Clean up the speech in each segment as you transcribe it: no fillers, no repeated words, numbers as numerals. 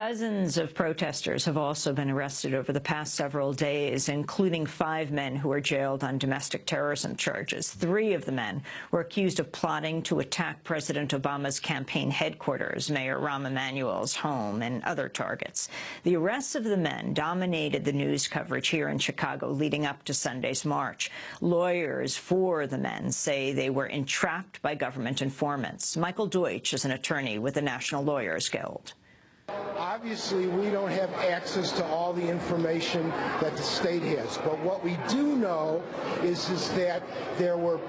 Dozens of protesters have also been arrested over the past several days, including 5 men who are jailed on domestic terrorism charges. 3 of the men were accused of plotting to attack President Obama's campaign headquarters, Mayor Rahm Emanuel's home, and other targets. The arrests of the men dominated the news coverage here in Chicago leading up to Sunday's march. Lawyers for the men say they were entrapped by government informants. Michael Deutsch is an attorney with the National Lawyers Guild. Obviously, we don't have access to all the information that the state has, but what we do know is that there were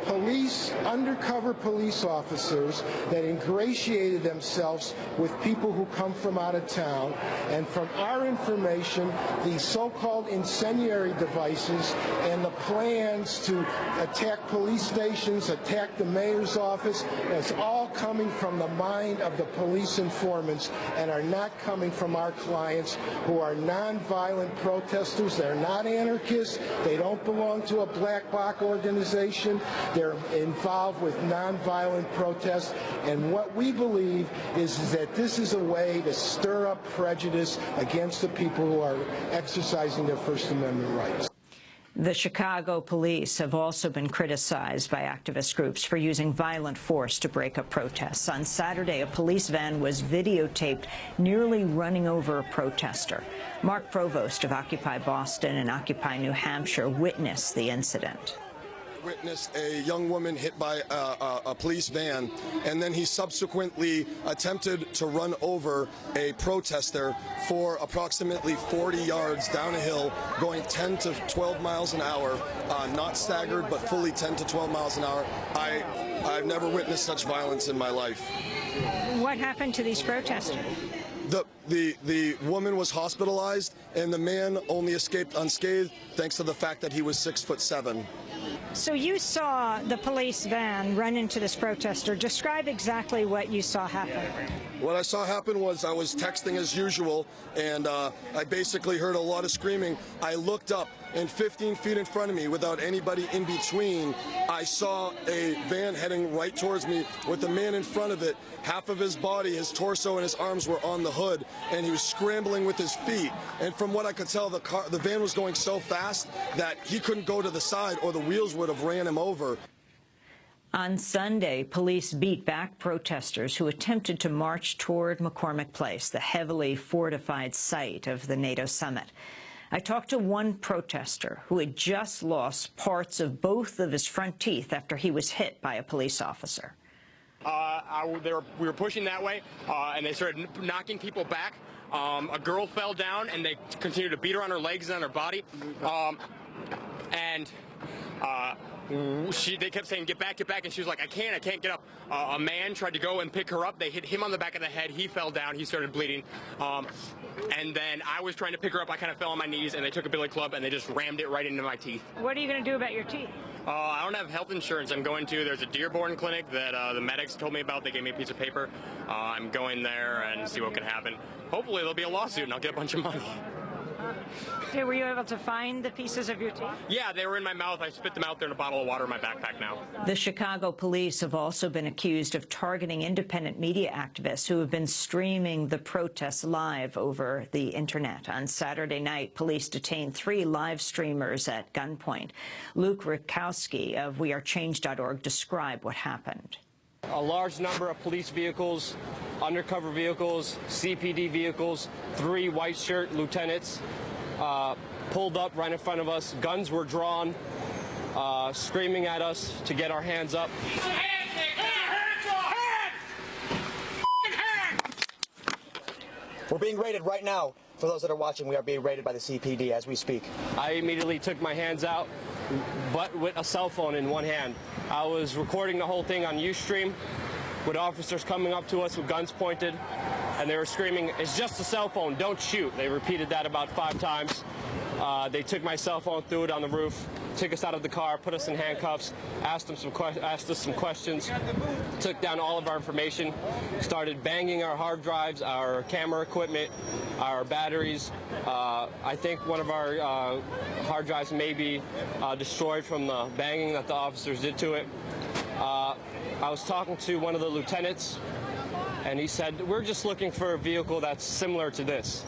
undercover police officers that ingratiated themselves with people who come from out of town, and from our information, the so-called incendiary devices and the plans to attack police stations, attack the mayor's office, is all coming from the mind of the police informants and are not coming from our clients, who are nonviolent protesters. They're not anarchists. They don't belong to a black bloc organization. They're involved with nonviolent protests. And what we believe is that this is a way to stir up prejudice against the people who are exercising their First Amendment rights. The Chicago police have also been criticized by activist groups for using violent force to break up protests. On Saturday, a police van was videotaped nearly running over a protester. Mark Provost of Occupy Boston and Occupy New Hampshire witnessed the incident. Witnessed a young woman hit by a police van, and then he subsequently attempted to run over a protester for approximately 40 yards down a hill, going 10 to 12 miles an hour, not staggered, but fully 10 to 12 miles an hour. I've never witnessed such violence in my life. What happened to these protesters? The woman was hospitalized, and the man only escaped unscathed thanks to the fact that he was 6'7". So you saw the police van run into this protester. Describe exactly what you saw happen. What I saw happen was I was texting as usual, and I basically heard a lot of screaming. I looked up, and 15 feet in front of me, without anybody in between, I saw a van heading right towards me with a man in front of it. Half of his body, his torso and his arms were on the hood, and he was scrambling with his feet. And from what I could tell, the van was going so fast that he couldn't go to the side, or the wheels would have ran him over. On Sunday, police beat back protesters who attempted to march toward McCormick Place, the heavily fortified site of the NATO summit. I talked to one protester who had just lost parts of both of his front teeth after he was hit by a police officer. We were pushing that way, and they started knocking people back. A girl fell down, and they continued to beat her on her legs and on her body. They kept saying, get back, and she was like, I can't get up. A man tried to go and pick her up. They hit him on the back of the head. He fell down. He started bleeding. And then I was trying to pick her up. I kind of fell on my knees, and they took a billy club, and they just rammed it right into my teeth. What are you going to do about your teeth? I don't have health insurance. There's a Dearborn clinic that the medics told me about. They gave me a piece of paper. I'm going there and see what can happen. Hopefully there'll be a lawsuit, and I'll get a bunch of money. Okay, were you able to find the pieces of your teeth? Yeah, they were in my mouth. I spit them out there in a bottle of water in my backpack now. The Chicago police have also been accused of targeting independent media activists who have been streaming the protests live over the internet. On Saturday night, police detained 3 live streamers at gunpoint. Luke Rikowski of WeAreChange.org described what happened. A large number of police vehicles, undercover vehicles, CPD vehicles, 3 white shirt lieutenants pulled up right in front of us. Guns were drawn, screaming at us to get our hands up. We're being raided right now. For those that are watching, we are being raided by the CPD as we speak. I immediately took my hands out, but with a cell phone in one hand. I was recording the whole thing on Ustream with officers coming up to us with guns pointed, and they were screaming, "It's just a cell phone, don't shoot." They repeated that about 5 times. They took my cell phone, threw it on the roof, took us out of the car, put us in handcuffs, asked us some questions, took down all of our information, started banging our hard drives, our camera equipment, our batteries. I think one of our hard drives may be destroyed from the banging that the officers did to it. I was talking to one of the lieutenants and he said, we're just looking for a vehicle that's similar to this.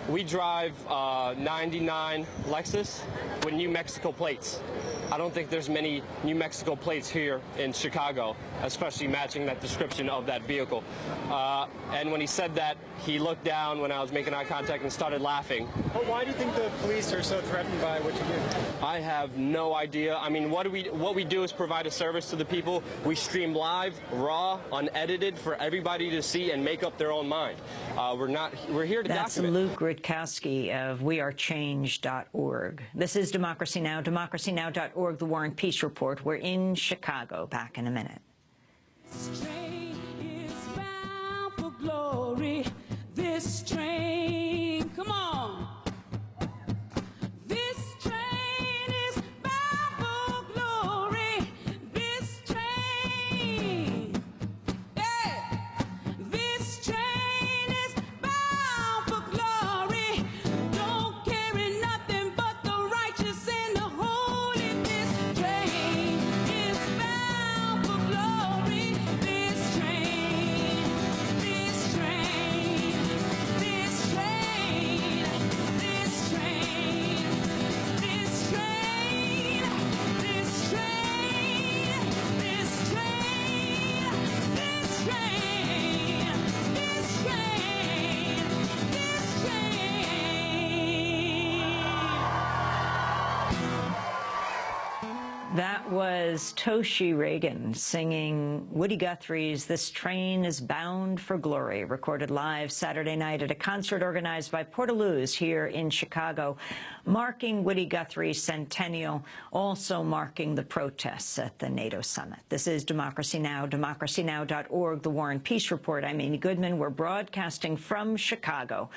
We drive 99 Lexus with New Mexico plates. I don't think there's many New Mexico plates here in Chicago, especially matching that description of that vehicle. And when he said that, he looked down when I was making eye contact and started laughing. But why do you think the police are so threatened by what you do? I have no idea. I mean, what we do is provide a service to the people. We stream live, raw, unedited for everybody to see and make up their own mind. We're here to That's document. Luke Rutkowski of wearechange.org. This is Democracy Now!, democracynow.org, The War and Peace Report. We're in Chicago. Back in a minute. This train is bound for glory. This train, come on. This train is bound for glory. This train, yeah. This train is bound for glory. Don't carry nothing but the righteous and the holy. This train is bound for glory. This train, this train, this train, this train, this train, this train, this train, this train, this train, this train. That was Toshi Reagan singing Woody Guthrie's This Train is Bound for Glory, recorded live Saturday night at a concert organized by Portaloos here in Chicago, marking Woody Guthrie's centennial, also marking the protests at the NATO summit. This is Democracy Now!, democracynow.org, The War and Peace Report. I'm Amy Goodman. We're broadcasting from Chicago.